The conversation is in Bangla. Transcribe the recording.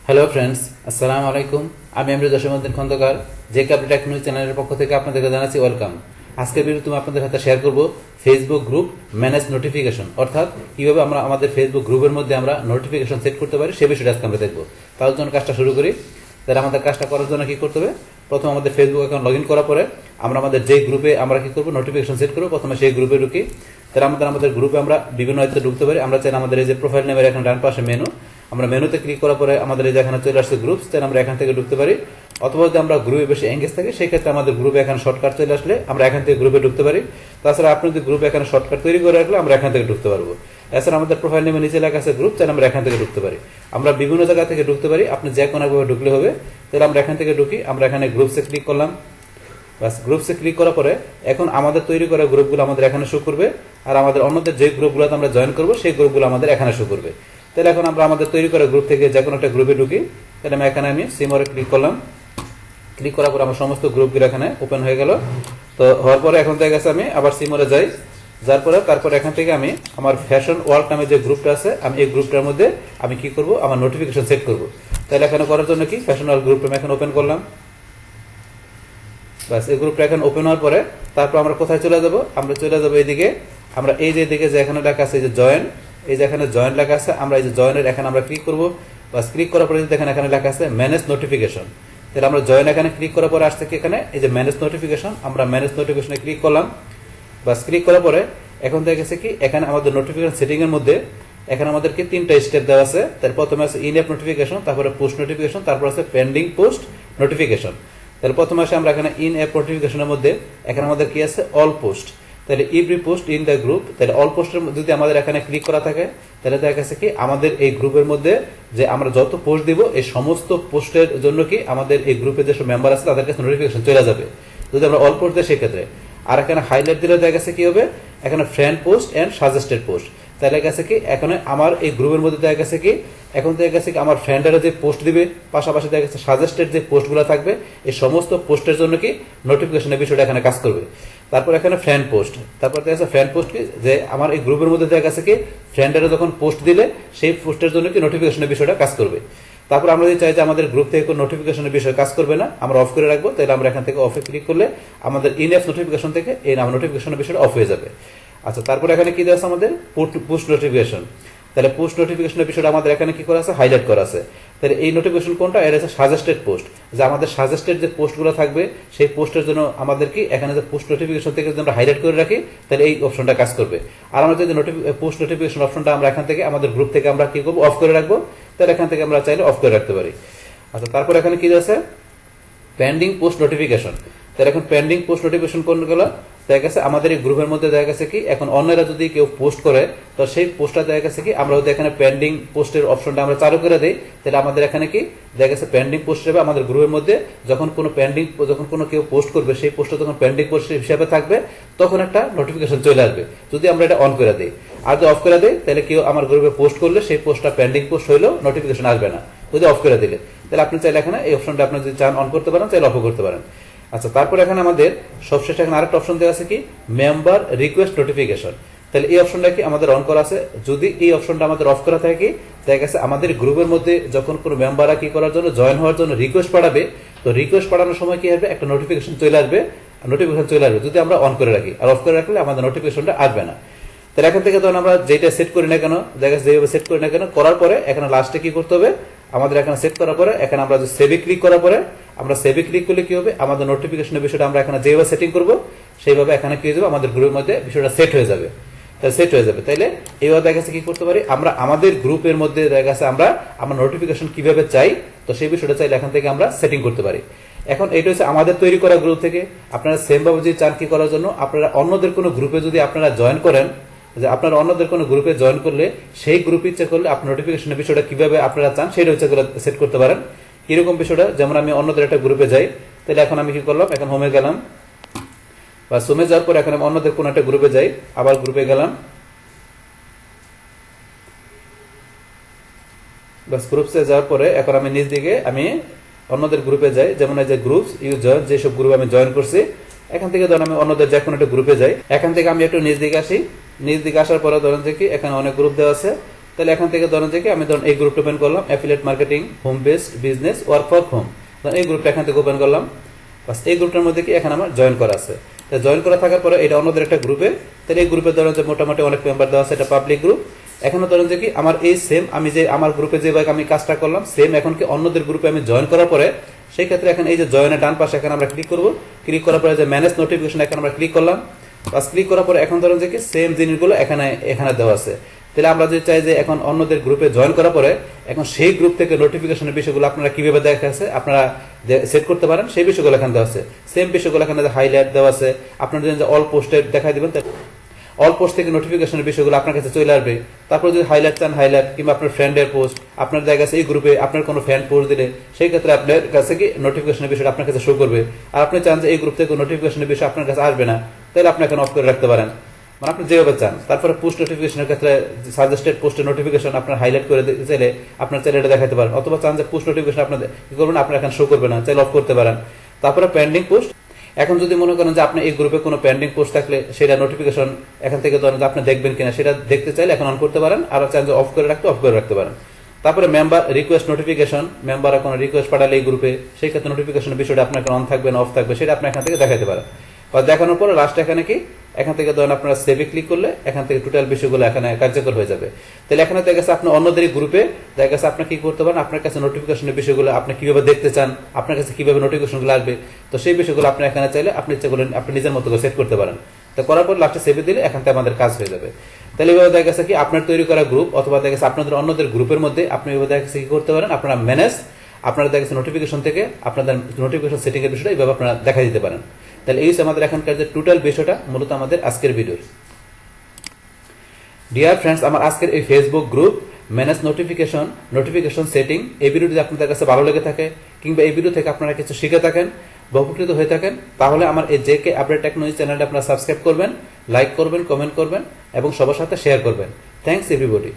হ্যালো ফ্রেন্ডস, আসসালামু আলাইকুম। আমি জসীমউদ্দিন খন্দকার, যে ক্যাপিটাল টেকনোলজি চ্যানেলের পক্ষ থেকে আপনাদেরকে জানাচ্ছি ওয়েলকাম। আজকের ভিডিওতে আমি আপনাদের সাথে শেয়ার করব ফেসবুক গ্রুপ ম্যানেজ নোটিফিকেশন, অর্থাৎ কিভাবে আমরা আমাদের ফেসবুক গ্রুপের মধ্যে আমরা নোটিফিকেশন সেট করতে পারি সে বিষয়টা আজকে আমরা দেখব। তার জন্য কাজটা শুরু করি। তাহলে আমাদের কাজটা করার জন্য কি করতে হবে, প্রথম আমাদের ফেসবুক অ্যাকাউন্ট লগ ইন করার পরে আমরা আমাদের যে গ্রুপে আমরা কি করবো নোটিফিকেশন সেট করবো, প্রথমে সেই গ্রুপে ঢুকি। তাহলে আমাদের গ্রুপে আমরা বিভিন্ন হয়তো ঢুকতে পারি। আমরা চাইলে আমাদের এই যে প্রোফাইল নেমের এখানে ডান পাশে মেনু, আমরা মেনুতে ক্লিক করার পরে আমাদের এই যে এখানে চলে আসছে গ্রুপস, তাহলে আমরা এখান থেকে ঢুকতে পারি। অথবা যদি আমরা গ্রুপে বেশি এঙ্গেজ থাকে সেক্ষেত্রে আমাদের গ্রুপে এখানে শর্টকাট চলে আসলে আমরা এখান থেকে গ্রুপে ঢুকতে পারি। তাছাড়া আপনি যদি গ্রুপে এখানে শর্টকাট তৈরি করে রাখলে আমরা এখান থেকে ঢুকতে পারবো। এছাড়া আমাদের প্রোফাইল নেমে নিচে লেখা আছে গ্রুপ, তাহলে আমরা এখান থেকে ঢুকতে পারি। আমরা বিভিন্ন জায়গা থেকে ঢুকতে পারি, আপনি যে কোনো ভাবে ঢুকলে হবে। তাহলে আমরা এখান থেকে ঢুকি, আমরা এখানে গ্রুপসে ক্লিক করলাম। বাস, গ্রুপসে ক্লিক করার পরে এখন আমাদের তৈরি করা গ্রুপগুলো আমাদের এখানে শো করবে, আর আমাদের অন্যদের যে গ্রুপগুলোতে আমরা জয়েন করবো সেই গ্রুপগুলো আমাদের এখানে শো করবে। তাহলে এখন আমরা আমাদের তৈরি করা গ্রুপ থেকে যে কোনো একটা গ্রুপে ঢুকি। তাহলে আমি সিমরে ক্লিক করলাম। ক্লিক করার পর আমার সমস্ত গ্রুপগুলো এখানে ওপেন হয়ে গেল। তো হওয়ার পরে এখন থেকে আমি আবার সিমরে যাই। যার পরে তারপর এখান থেকে আমি আমার ফ্যাশন ওয়ার্ল্ড নামে যে গ্রুপটা আছে, আমি এই গ্রুপটার মধ্যে আমি কি করব, আমার নোটিফিকেশন সেট করব। তাহলে এখানে করার জন্য কি ফ্যাশন ওয়ার্ল্ড গ্রুপটা আমি এখন ওপেন করলাম। বাস, এই গ্রুপটা এখন ওপেন হওয়ার পরে তারপর আমরা কোথায় চলে যাব, আমরা চলে যাবো এইদিকে। আমরা এই যে দিকে যে এখানে লেখা আছে যে জয়েন, এই যে এখানে জয়েন লেখা আছে, আমরা এই যে জয়েনের এখানে আমরা ক্লিক করব। বাস, ক্লিক করার পরে দেখেন এখানে লেখা আছে ম্যানেজ নোটিফিকেশন। তাহলে আমরা জয়েন এখানে ক্লিক করার পরে আসছে কি এখানে এই যে ম্যানেজ নোটিফিকেশন, আমরা ম্যানেজ নোটিফিকেশনে ক্লিক করলাম। বাস, ক্লিক করার পরে এখন দেখা গেছে কি এখানে আমাদের নোটিফিকেশন সেটিং এর মধ্যে এখানে আমাদেরকে তিনটা স্টেপ দেওয়া আছে। তার প্রথমে আছে ইন অ্যাপ নোটিফিকেশন, তারপরে পোস্ট নোটিফিকেশন, তারপর আছে পেন্ডিং পোস্ট নোটিফিকেশন। তাহলে প্রথমে আসে আমরা এখানে ইন অ্যাপ নোটিফিকেশনের মধ্যে এখানে আমাদের কি আছে অল পোস্ট। তাহলে every post in the group, তাহলে অল পোস্টের যদি আমাদের এখানে ক্লিক করা থাকে তাহলে দেখা গেছে কি আমাদের এই গ্রুপের মধ্যে যে আমরা যত পোস্ট দিব এই সমস্ত পোস্টের জন্য কি আমাদের এই গ্রুপে যেসব মেম্বার আছে তাদের কাছে নোটিফিকেশন চলে যাবে যদি আমরা অল পোস্ট দিই সেক্ষেত্রে। আর এখানে হাইলাইট দিলে দেখা গেছে কি হবে, এখানে friend post and suggested post. তাহলে গেছে কি এখানে আমার এই গ্রুপের মধ্যে দেখা গেছে কি এখন দেখা গেছে কি আমার ফ্রেন্ডরা যে পোস্ট দিবে পাশাপাশি দেখা গেছে সাজেস্টেড যে পোস্টগুলো থাকবে এই সমস্ত পোস্টের জন্য কি নোটিফিকেশনের বিষয়টা এখানে কাজ করবে। তারপর এখানে ফ্রেন্ড পোস্ট, তারপর দেখা গেছে ফ্রেন্ড পোস্ট কি যে আমার এই গ্রুপের মধ্যে দেখা গেছে কি ফ্রেন্ডরা যখন পোস্ট দিলে সেই পোস্টের জন্য কি নোটিফিকেশনের বিষয়টা কাজ করবে। তারপর আমরা যদি চাই যে আমাদের গ্রুপ থেকে কোনো নোটিফিকেশনের বিষয় কাজ করবে না, আমরা অফ করে রাখবো, তাহলে আমরা এখান থেকে অফে ক্লিক করলে আমাদের ইন অ্যাপ নোটিফিকেশন থেকে এই নোটিফিকেশনের বিষয়টা অফ হয়ে যাবে। আচ্ছা, তারপর এখানে কি দেওয়া আছে আমাদের পোস্ট নোটিফিকেশন। তাহলে পোস্ট নোটিফিকেশনের বিষয়টা আমাদের এখানে কি করা আছে হাইলাইট করা আছে। তাহলে এই নোটিফিকেশন কোনটা, এর আছে সাজেস্টেড পোস্ট, যে আমাদের সাজেস্টেড যে পোস্টগুলো থাকবে সেই পোস্টের জন্য আমাদের কি এখানে যে পোস্ট নোটিফিকেশন থেকে যদি আমরা হাইলাইট করে রাখি তাহলে এই অপশনটা কাজ করবে। আর আমরা যদি পোস্ট নোটিফিকেশন অপশনটা আমরা এখান থেকে আমাদের গ্রুপ থেকে আমরা কি করবো অফ করে রাখবো, তাহলে এখান থেকে আমরা চাইলে অফ করে রাখতে পারি। আচ্ছা, তারপর এখানে কি আছে পেন্ডিং পোস্ট নোটিফিকেশন। তাহলে এখন পেন্ডিং পোস্ট নোটিফিকেশন কোনগুলো দেখা গেছে আমাদের এই গ্রুপের মধ্যে দেখা গেছে কি এখন অন্যরা যদি কেউ পোস্ট করে তো সেই পোস্টটা দেখা গেছে কি আমরা যদি এখানে পেন্ডিং পোস্টের অপশনটা আমরা চালু করে দেই তাহলে আমাদের এখানে কি দেখা গেছে পেন্ডিং পোস্ট হিসেবে আমাদের গ্রুপের মধ্যে যখন কোনো কেউ পোস্ট করবে সেই পোস্টটা যখন পেন্ডিং পোস্ট হিসেবে থাকবে তখন একটা নোটিফিকেশন চলে আসবে যদি আমরা এটা অন করে দিই। আর যদি অফ করে দেই তাহলে কেউ আমার গ্রুপে পোস্ট করলে সেই পোস্টটা পেন্ডিং পোস্ট হইলেও নোটিফিকেশন আসবে না যদি অফ করে দিলে। তাহলে আপনি চাইলে এখানে এই অপশনটা আপনি যদি চান অন করতে পারেন, চাইলে অফ করতে পারেন। আচ্ছা, তারপর এখানে আমাদের সবশেষে এখানে আরেকটা অপশন দেওয়া আছে কি মেম্বার রিকোয়েস্ট নোটিফিকেশন। তাহলে এই অপশনটা কি আমাদের অন করা আছে, যদি এই অপশনটা আমাদের অফ করা থাকে দেখা গেছে আমাদের গ্রুপের মধ্যে যখন কোনো মেম্বাররা কি করার জন্য জয়েন হওয়ার জন্য রিকোয়েস্ট পাঠাবে তো রিকোয়েস্ট পাঠানোর সময় কি হবে একটা নোটিফিকেশন চলে আসবে যদি আমরা অন করে রাখি। আর অফ করে রাখলে আমাদের নোটিফিকেশনটা আসবে না। তাহলে এখান থেকে ধরুন আমরা যেটা সেট করি না কেন দেখা গেছে যেভাবে সেট করি না কেন করার পরে এখানে লাস্টে কি করতে হবে আমাদের এখানে সেট করার পরে এখানে আমরা যে সেভে ক্লিক করার পরে আমরা সেভে ক্লিক করলে কি হবে আমাদের নোটিফিকেশনের বিষয়টা আমরা এখানে যেভাবে সেটিং করব সেইভাবে এখানে কি হয়ে যাবে আমাদের গ্রুপের মধ্যে বিষয়টা সেট হয়ে যাবে। তাইলে এইভাবে দেখা গেছে কি করতে পারি আমরা আমাদের গ্রুপের মধ্যে দেখা গেছে আমরা আমার নোটিফিকেশন কিভাবে চাই তো সেই বিষয়টা চাইলে এখান থেকে আমরা সেটিং করতে পারি। এখন এটা হচ্ছে আমাদের তৈরি করা গ্রুপ থেকে। আপনারা সেম ভাবে যদি চান কি করার জন্য আপনারা অন্যদের কোনো গ্রুপে যদি আপনারা জয়েন করেন যে আপনারা অন্যদের কোনো গ্রুপে জয়েন করলে সেই গ্রুপ ইচ্ছে করলে আপনার নোটিফিকেশনের বিষয়টা কিভাবে আপনারা চান সেটা হচ্ছে সেট করতে পারেন। এরকম বিষয়টা যেমন আমি অন্যদের একটা গ্রুপে যাই, তাহলে এখন আমি কি করলাম এখন হোমে গেলাম বা হোমে যাওয়ার পর এখন আমি অন্যদের কোনো একটা গ্রুপে যাই, আবার গ্রুপে গেলাম। বাস, গ্রুপসে যাওয়ার পরে এখন আমি নিজ দিকে আমি অন্যদের গ্রুপে যাই, যেমন এই যে গ্রুপস ইউ জয়েন যেসব গ্রুপে আমি জয়েন করছি এখান থেকে ধরেন আমি অন্যদের যে কোনো একটা গ্রুপে যাই। এখান থেকে আমি একটু নিজ দিকে আসি, নিজ দিকে আসার পরে ধরেন যে কি এখানে অনেক গ্রুপ দেওয়া আছে তাহলে এখান থেকে ধরেন যে আমি ধরুন এই গ্রুপটা ওপেন করলাম, affiliate marketing home based business work for home, ধরুন এই গ্রুপটা এখান থেকে ওপেন করলাম। বাস এই গ্রুপটার মধ্যে কি এখানে আমার জয়েন করা আছে। তো জয়েন করা থাকার পরে এটা অন্যদের একটা গ্রুপে, তাহলে এই গ্রুপে ধরেন যে মোটামুটি অনেক মেম্বার দেওয়া আছে, এটা পাবলিক গ্রুপ। এখানে ধরেন যে কি আমার এই সেম আমি যে আমার গ্রুপে যেভাবে আমি কাজটা করলাম সেম এখন কি অন্যদের গ্রুপে আমি জয়েন করার পরে সেই ক্ষেত্রে এখন এই যে জয়েনের ডান পাশে এখানে আমরা ক্লিক করব, ক্লিক করার পরে যে ম্যানেজ নোটিফিকেশন এখানে আমরা ক্লিক করলাম। বাস ক্লিক করার পরে এখন ধরেন যে কি সেম জিনিসগুলো এখানে এখানে দেওয়া আছে। তাহলে আমরা যদি চাই যে এখন অন্যদের গ্রুপে জয়েন করার পরে এখন সেই গ্রুপ থেকে নোটিফিকেশনের বিষয়গুলো আপনারা কিভাবে দেখা আছে আপনারা সেট করতে পারেন, সেই বিষয়গুলো এখানে দেওয়া আছে। সেম বিষয়গুলো এখানে হাইলাইট দেওয়া আছে। আপনারা যদি অল পোস্টে দেখাই দিবেন, অল পোস্ট থেকে নোটিফিকেশনের বিষয়গুলো আপনার কাছে চলে আসবে। তারপর যদি হাইলাইট চান হাইলাইট, কিংবা আপনার ফ্রেন্ডের পোস্ট আপনার জায়গা আছে এই গ্রুপে আপনার কোনো ফ্রেন্ড পোস্ট দিলে সেই ক্ষেত্রে আপনার কাছে কি নোটিফিকেশনের বিষয়টা আপনার কাছে শো করবে। আর আপনি চান যে এই গ্রুপ থেকে নোটিফিকেশনের বিষয় আপনার কাছে আসবে না, তাহলে আপনি এখন অফ করে রাখতে পারেন, মানে আপনি যেভাবে চান। তারপরে পোস্ট নোটিফিকেশনের ক্ষেত্রে সাজেস্টেড পোস্টের নোটিফিকেশন আপনার হাইলাইট করে চাইলে আপনার চাইলে এটা দেখাতে পারেন, অথবা চান যে পোস্ট নোটিফিকেশন আপনার কি করবেন আপনার এখন শো করবে না, চাইলে অফ করতে পারেন। তারপরে পেন্ডিং পোস্ট, এখন যদি মনে করেন যে আপনি এই গ্রুপে কোনো পেন্ডিং পোস্ট থাকলে সেটা নোটিফিকেশন এখান থেকে ধরেন যে আপনি দেখবেন কিনা সেটা দেখতে চাইলে এখন অন করতে পারেন, আর চান যে অফ করে রাখতে পারেন। তারপরে মেম্বার রিকোয়েস্ট নোটিফিকেশন, মেম্বার কোনো রিকোয়েস্ট পাঠালে এই গ্রুপে সেই ক্ষেত্রে নোটিফিকেশনের বিষয়টা আপনার অন থাকবে না অফ থাকবে সেটা আপনি এখান থেকে দেখাতে পারেন। বা দেখানোর পরে লাস্ট এখানে কি এখান থেকে ধরেন আপনারা সেভে ক্লিক করলে এখান থেকে টোটাল বিষয়গুলো এখানে কার্যকর হয়ে যাবে। তাহলে এখানে দেখা গেছে আপনি অন্যদের গ্রুপে দেখা গেছে আপনি কি করতে পারেন, আপনার কাছে নোটিফিকেশনের বিষয়গুলো আপনি কিভাবে দেখতে চান, আপনার কাছে কিভাবে নোটিফিকেশনগুলো আসবে, তো সেই বিষয়গুলো আপনি এখানে চাইলে আপনি ইচ্ছা করলেন আপনি নিজের মতো করে সেট করতে পারেন। তো করার পর লাস্টে সেভে দিলে এখান থেকে আমাদের কাজ হয়ে যাবে। তাহলে এইভাবে দেখা গেছে কি আপনার তৈরি করা গ্রুপ অথবা দেখা গেছে আপনাদের অন্যদের গ্রুপের মধ্যে আপনি এইভাবে দেখা গেছে কি করতে পারেন, আপনারা ম্যানেজ আপনারা দেখা গেছে নোটিফিকেশন থেকে আপনাদের নোটিফিকেশন সেটিং এর বিষয়টা এইভাবে আপনারা দেখা দিতে পারেন। তাহলে এই হচ্ছে আমাদের এখানকার যে টোটাল বিষয়টা মূলত আমাদের আজকের ভিডিওর। ডিয়ার ফ্রেন্ডস, আমার আজকের এই Facebook group manage notification setting এই ভিডিওটি আপনাদের কাছে ভালো লেগে থাকে কিংবা এই ভিডিও থেকে আপনারা কিছু শিখে থাকেন বা উপকৃত হয়ে থাকেন, তাহলে আমার এই জেকে আপডেট টেকনোলজি চ্যানেলটা আপনারা সাবস্ক্রাইব করবেন, লাইক করবেন, কমেন্ট করবেন এবং সবার সাথে শেয়ার করবেন। Thanks everybody.